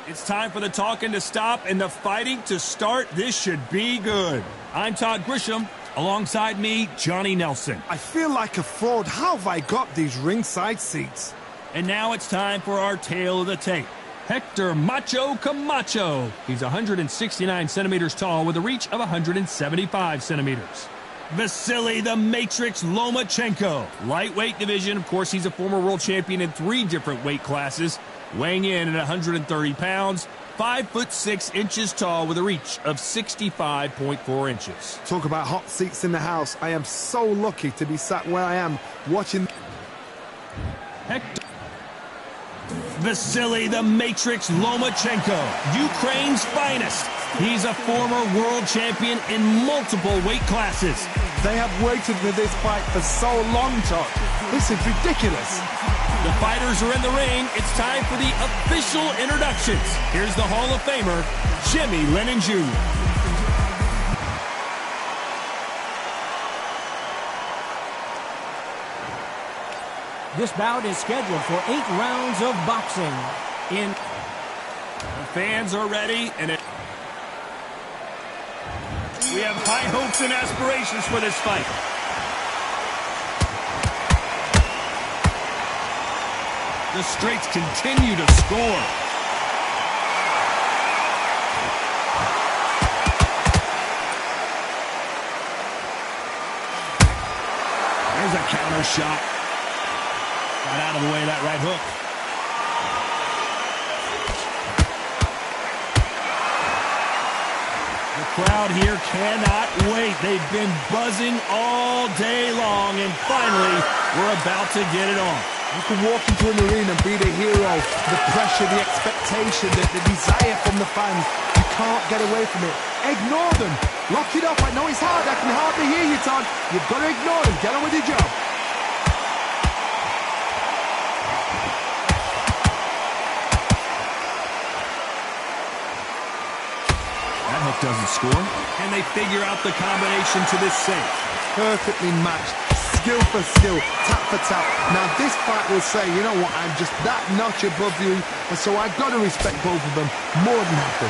It's time for the talking to stop and the fighting to start. This should be good. I'm Todd Grisham. Alongside me, Johnny Nelson. I feel like a fraud. How have I got these ringside seats? And now it's time for our tale of the tape. Hector Macho Camacho. He's 169 centimeters tall with a reach of 175 centimeters. Vasily the Matrix Lomachenko. Lightweight division. Of course, he's a former world champion in 3 different weight classes. Weighing in at 130 pounds. 5'6" tall with a reach of 65.4 inches. Talk about hot seats in the house. I am so lucky to be sat where I am watching. Hector Vasily the Matrix Lomachenko, Ukraine's finest. He's a former world champion in multiple weight classes. They have waited for this fight for so long, Todd. This is ridiculous. The fighters are in the ring. It's time for the official introductions. Here's the Hall of Famer, Jimmy Lennon Jr. This bout is scheduled for 8 rounds of boxing. The fans are ready, and we have high hopes and aspirations for this fight. The straights continue to score. There's a counter shot. Got out of the way of that right hook. The crowd here cannot wait. They've been buzzing all day long, and finally, we're about to get it on. You can walk into an arena and be the hero. The pressure, the expectation, the desire from the fans. You can't get away from it. Ignore them. Lock it up. I know it's hard. I can hardly hear you, Todd. You've got to ignore them. Get on with your job. That hook doesn't score. And they figure out the combination to this save. Perfectly matched. Skill for skill, tap for tap. Now this fight will say, you know what, I'm just that notch above you, and so I've got to respect both of them more than happy.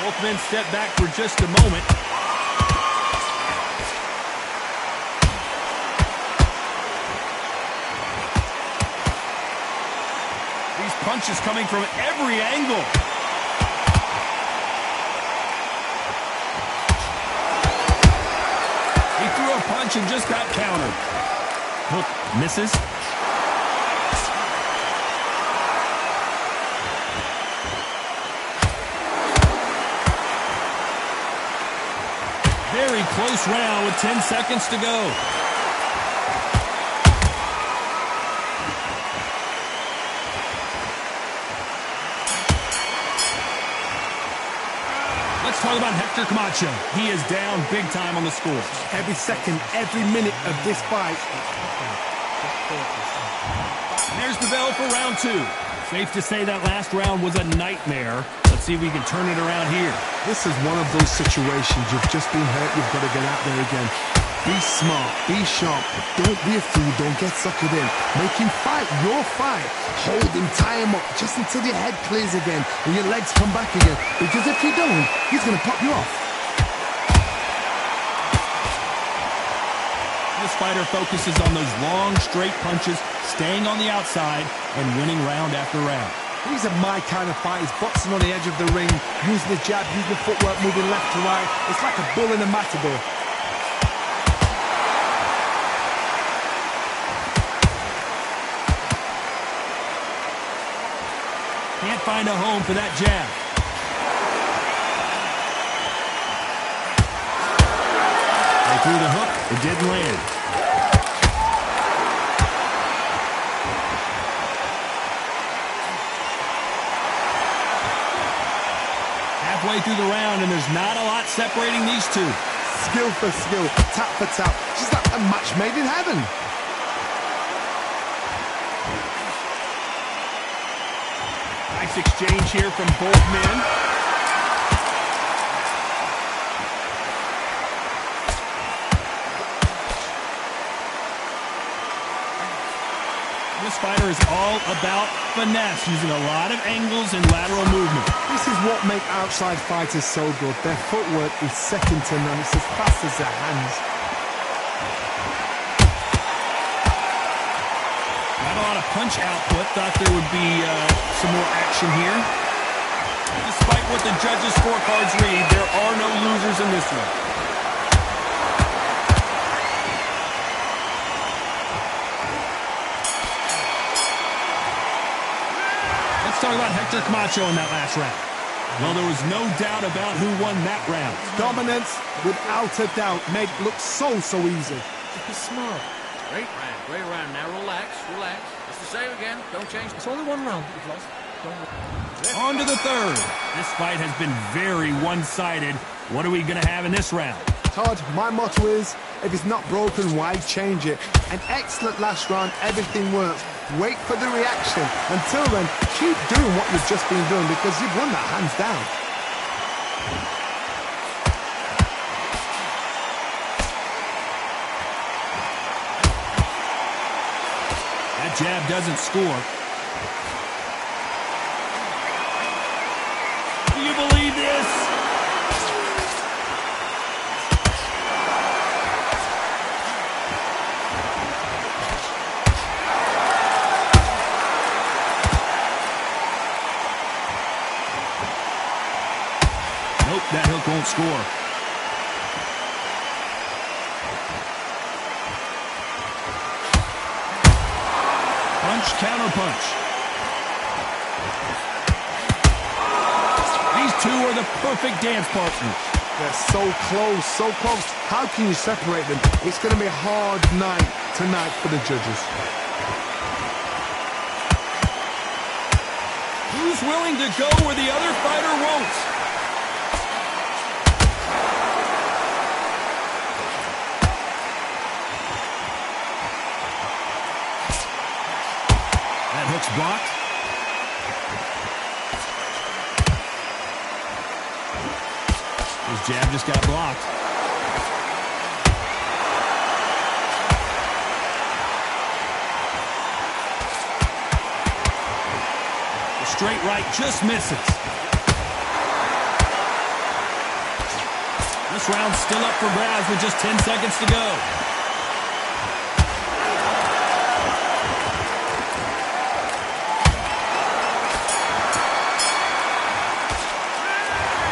Both men step back for just a moment. These punches coming from every angle. Threw a punch and just got countered. Hook misses. Very close round with 10 seconds to go. Let's talk about Hector Camacho. He is down big time on the score. Every second, every minute of this fight. There's the bell for round 2. Safe to say that last round was a nightmare. Let's see if we can turn it around here. This is one of those situations. You've just been hurt. You've got to get out there again. Be smart. Be sharp. Don't be a fool. Don't get suckered in. Make him fight your fight. Hold him, tie him up just until your head clears again and your legs come back again. Because if you don't, he's going to pop you off. This fighter focuses on those long, straight punches, staying on the outside, and winning round after round. These are my kind of fighters, boxing on the edge of the ring, using the jab, using the footwork, moving left to right. It's like a bull in a matador. Can't find a home for that jab. They threw the hook. It didn't land. Halfway through the round, and there's not a lot separating these two. Skill for skill, tap for tap. Just like a match made in heaven. Nice exchange here from both men. This This fighter is all about finesse, using a lot of angles and lateral movement. This is what makes outside fighters so good. Their footwork is second to none. It's as fast as their hands. Not a lot of punch output. Thought there would be some more action here. Despite what the judges' scorecards read, there are no losers in this one. Let's talk about Hector Camacho in that last round. Well, there was no doubt about who won that round. Dominance, without a doubt, made it look so easy. He's smart. Great round, great round. Now relax, relax. It's the same again. Don't change. It's only one round that you've lost. On to the third. This fight has been very one-sided. What are we going to have in this round? Todd, my motto is, if it's not broken, why change it? An excellent last round, everything works. Wait for the reaction. Until then, keep doing what you've just been doing because you've won that hands down. That jab doesn't score. Do you believe this? Nope, that hook won't score. Punch, counter punch. These two are the perfect dance partners. They're so close, so close. How can you separate them? It's going to be a hard night tonight for the judges. Who's willing to go where the other fighter won't? That hook's blocked. His jab just got blocked. The straight right just misses. This round's still up for grabs with just 10 seconds to go.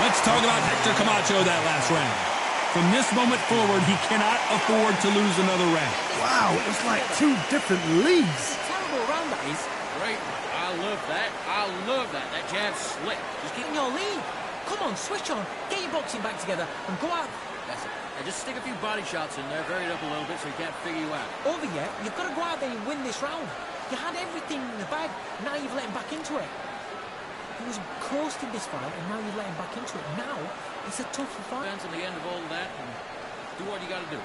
Let's talk about Hector Camacho that last round. From this moment forward, he cannot afford to lose another round. Wow, it was like two different leagues. Terrible round that is. Great. I love that. I love that. That jab slick. Just get in your lead. Come on, switch on. Get your boxing back together and go out. That's it. And just stick a few body shots in there, vary it up a little bit so he can't figure you out. Over yet, you've got to go out there and win this round. You had everything in the bag. Now you've let him back into it. He was coasting this fight, and now you let him back into it. Now, it's a tougher fight. Depends on the end of all that, and do what you got to do.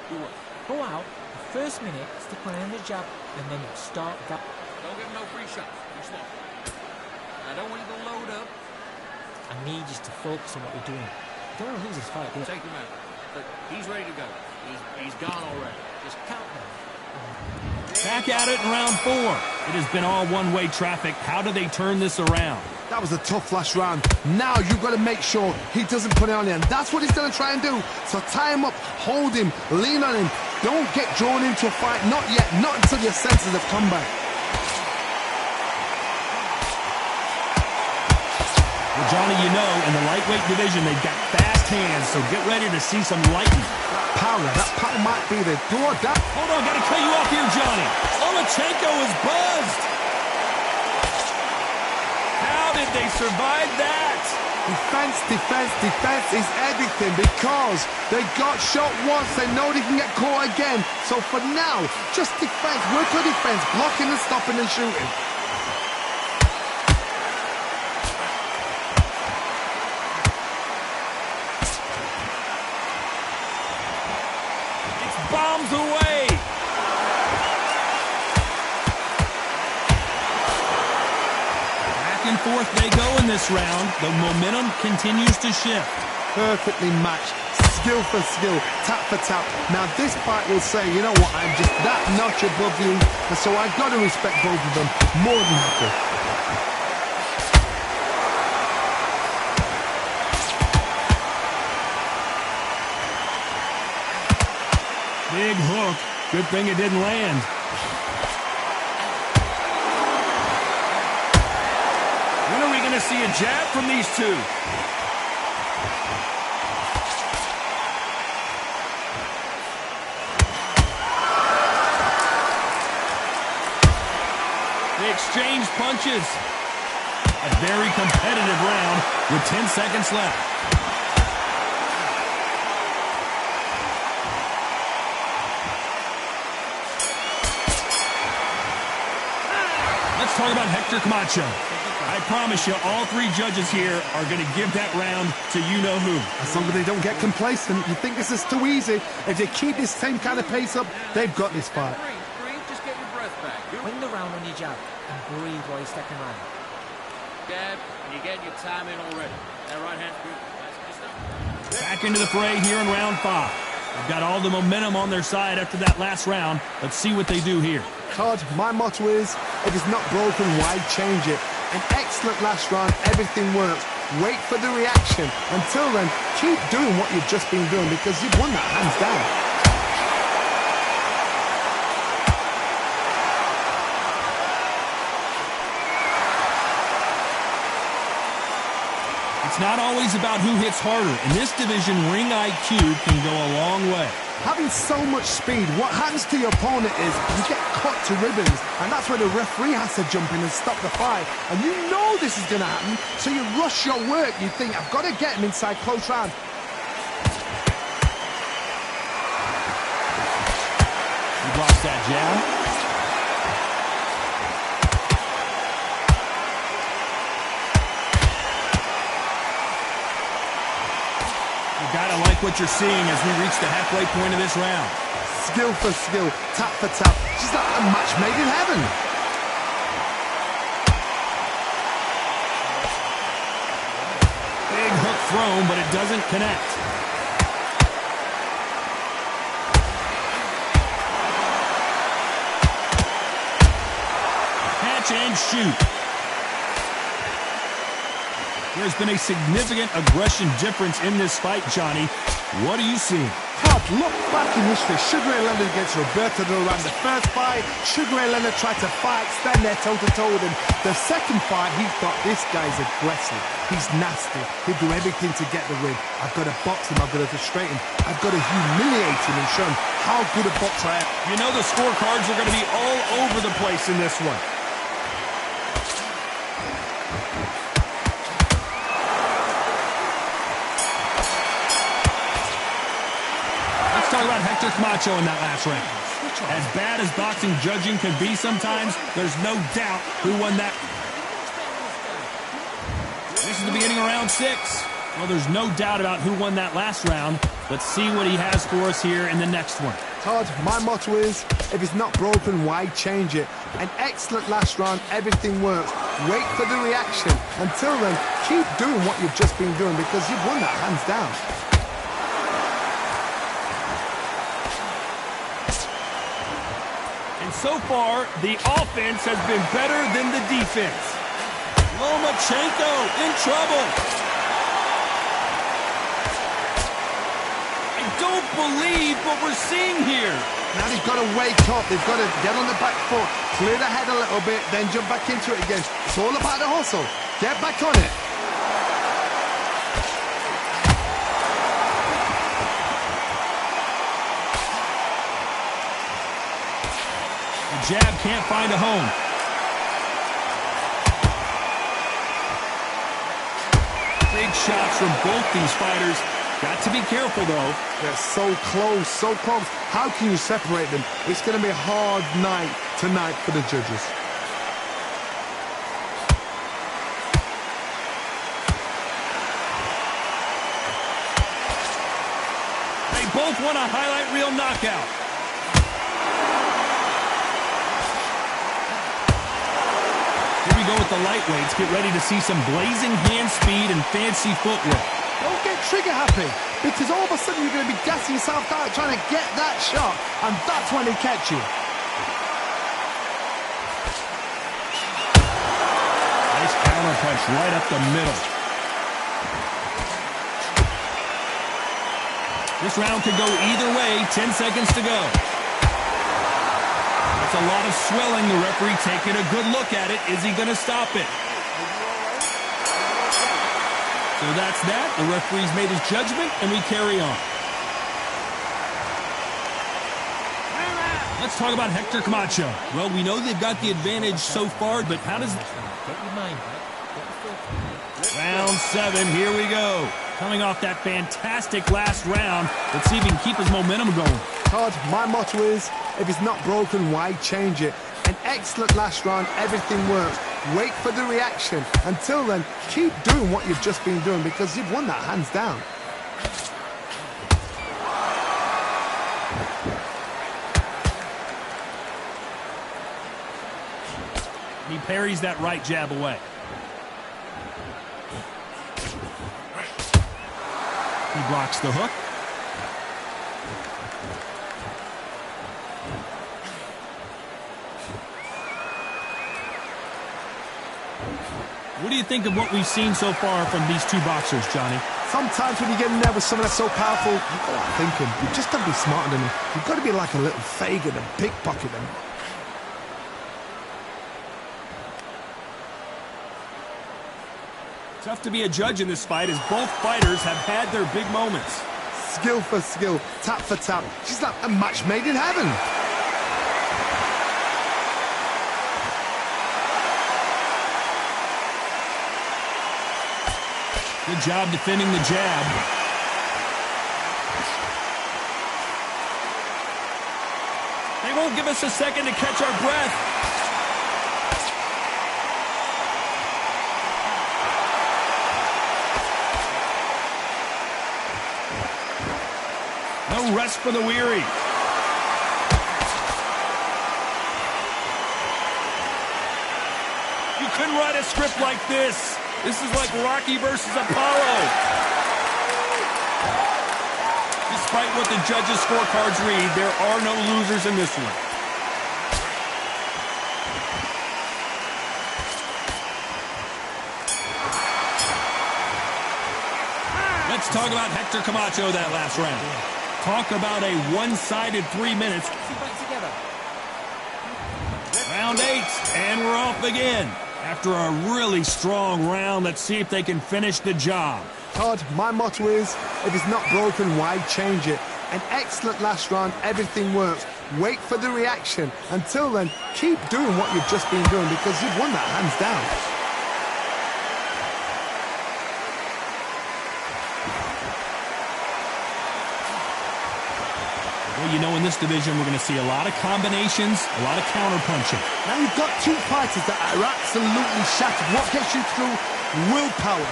Do what? Go out, the first minute, stick one in the jab, and then you start that. Don't give him no free shots. Be slow. I don't want you to load up. I need you to focus on what you're doing. You don't want to lose this fight, do you? Take him out. But he's ready to go. He's gone already. Just Count them. Back at it in round 4. It has been all one-way traffic. How do they turn this around? That was a tough last round. Now you've got to make sure he doesn't put it on you. And that's what he's going to try and do. So tie him up, hold him, lean on him. Don't get drawn into a fight. Not yet. Not until your senses have come back. Well, Johnny, you know, in the lightweight division, they've got fast hands, so get ready to see some lightning. That power might be there. Do or die. Hold on, gotta cut you off here, Johnny. Lomachenko is buzzed. How did they survive that? Defense, defense, defense is everything because they got shot once. They know they can get caught again. So for now, just defense. Work your defense. Blocking and stopping and shooting. Bombs away. Back and forth they go in this round. The momentum continues to shift. Perfectly matched. skill for skill, tap for tap. Now this fight will say, you know what, I'm just that notch above you, and so I've got to respect both of them more than happy. Big hook. Good thing it didn't land. When are we going to see a jab from these two? They exchange punches. A very competitive round with 10 seconds left. Let's talk about Hector Camacho. I promise you, all three judges here are going to give that round to you-know-who. As long as they don't get complacent, you think this is too easy. If they keep this same kind of pace up, they've got this fight. Breathe, just get your breath back. Win the round on your jab and breathe while you're stepping around. Jab, and you're getting your time in already. That right hand's good. That's good stuff. Back into the fray here in round 5. They've got all the momentum on their side after that last round. Let's see what they do here. Todd, my motto is, if it's not broken, why change it? An excellent last round, everything works. Wait for the reaction. Until then, keep doing what you've just been doing because you've won that hands down. It's not always about who hits harder. In this division, ring IQ can go a long way. Having so much speed, what happens to your opponent is you get cut to ribbons, and that's where the referee has to jump in and stop the fight. And you know this is going to happen, so you rush your work. You think, I've got to get him inside close round. He blocks that jab. You gotta like what you're seeing as we reach the halfway point of this round. Skill for skill, tap for tap. Just like a match made in heaven. Big hook thrown, but it doesn't connect. Catch and shoot. There's been a significant aggression difference in this fight, Johnny. What are you seeing? Todd, look back in history. Sugar Ray Leonard against Roberto Duran. The first fight, Sugar Ray Leonard tried to fight, stand there toe-to-toe with him. The second fight, he thought, this guy's aggressive. He's nasty. He'll do everything to get the win. I've got to box him. I've got to frustrate him. I've got to humiliate him and show him how good a boxer I am. You know the scorecards are going to be all over the place in this one. Talk about Hector Camacho in that last round. As bad as boxing judging can be sometimes, there's no doubt who won that. This is the beginning of round 6. Well, there's no doubt about who won that last round. Let's see what he has for us here in the next one. Todd, my motto is, if it's not broken, why change it? An excellent last round, everything works. Wait for the reaction. Until then, keep doing what you've just been doing because you've won that hands down. And so far, the offense has been better than the defense. Lomachenko in trouble. I don't believe what we're seeing here. Now they've got to wake up. They've got to get on the back foot, clear the head a little bit, then jump back into it again. It's all about the hustle. Get back on it. The jab can't find a home. Big shots from both these fighters. Got to be careful, though. They're so close, so close. How can you separate them? It's going to be a hard night tonight for the judges. They both want a highlight reel knockout. Here we go with the lightweights. Get ready to see some blazing hand speed and fancy footwork. Don't get trigger happy, because all of a sudden you're going to be gassing yourself out trying to get that shot, and that's when they catch you. Nice counter punch right up the middle. This round could go either way. 10 seconds to go. That's a lot of swelling. The referee taking a good look at it. Is he going to stop it? So that's that. The referee's made his judgment, and we carry on. Let's talk about Hector Camacho. Well, we know they've got the advantage so far, but how does... Get your mind back. Get your Round 7, here we go. Coming off that fantastic last round, let's see if he can keep his momentum going. Todd, my motto is, if it's not broken, why change it? An excellent last round, everything works. Wait for the reaction. Until then, keep doing what you've just been doing, because you've won that hands down. He parries that right jab away. He blocks the hook. What do you think of what we've seen so far from these two boxers, Johnny? Sometimes when you get in there with someone that's so powerful, you've got to think him. You've just got to be smarter than him. You've got to be like a little Fagin and pickpocket him. Tough to be a judge in this fight, as both fighters have had their big moments. Skill for skill, tap for tap. She's like a match made in heaven. Good job defending the jab. They won't give us a second to catch our breath. No rest for the weary. You couldn't write a script like this. This is like Rocky versus Apollo. Despite what the judges' scorecards read, there are no losers in this one. Let's talk about Hector Camacho that last round. Talk about a one-sided 3 minutes. Round 8, and we're off again. After a really strong round, let's see if they can finish the job. Todd, my motto is, if it's not broken, why change it? An excellent last round, everything works. Wait for the reaction. Until then, keep doing what you've just been doing, because you've won that hands down. Well, you know, in this division, we're going to see a lot of combinations, a lot of counter-punching. Now you've got two fighters that are absolutely shattered. What gets you through? Willpower.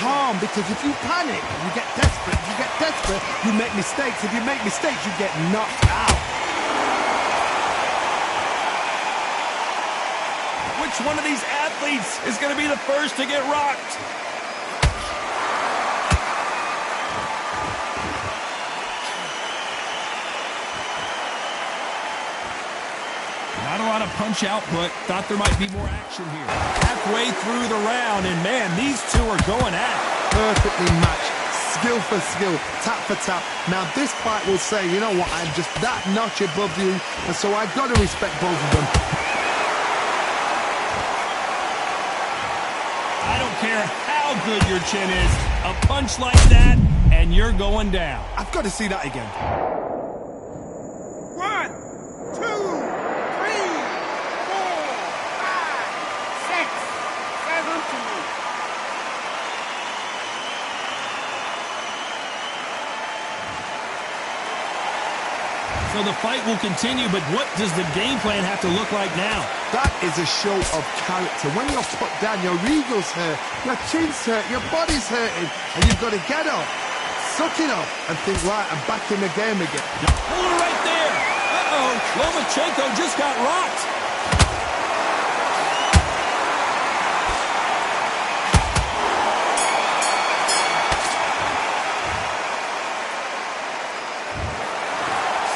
Calm, because if you panic, you get desperate. If you get desperate, you make mistakes. If you make mistakes, you get knocked out. Which one of these athletes is going to be the first to get rocked? Not a lot of punch output. Thought there might be more action here. Halfway through the round, and man, these two are going at it. Perfectly matched. Skill for skill, tap for tap. Now this fight will say, you know what, I'm just that notch above you, and so I've got to respect both of them. I don't care how good your chin is. A punch like that, and you're going down. I've got to see that again. 1, 2, 3, 4, 5, 6, 7. So the fight will continue, but what does the game plan have to look like now? That is a show of character. When you're put down, your ego's hurt, your chin's hurt, your body's hurting, and you've got to get up, suck it up, and think, right, I'm back in the game again. Hold it right there. Uh-oh, Lomachenko just got rocked.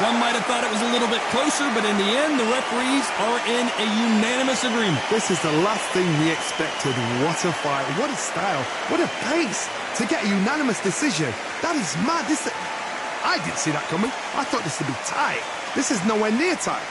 Some might have thought it was a little bit closer, but in the end, the referees are in a unanimous agreement. This is the last thing we expected. What a fight, what a style, what a pace to get a unanimous decision. That is mad. I didn't see that coming. I thought this would be tight. This is nowhere near tight.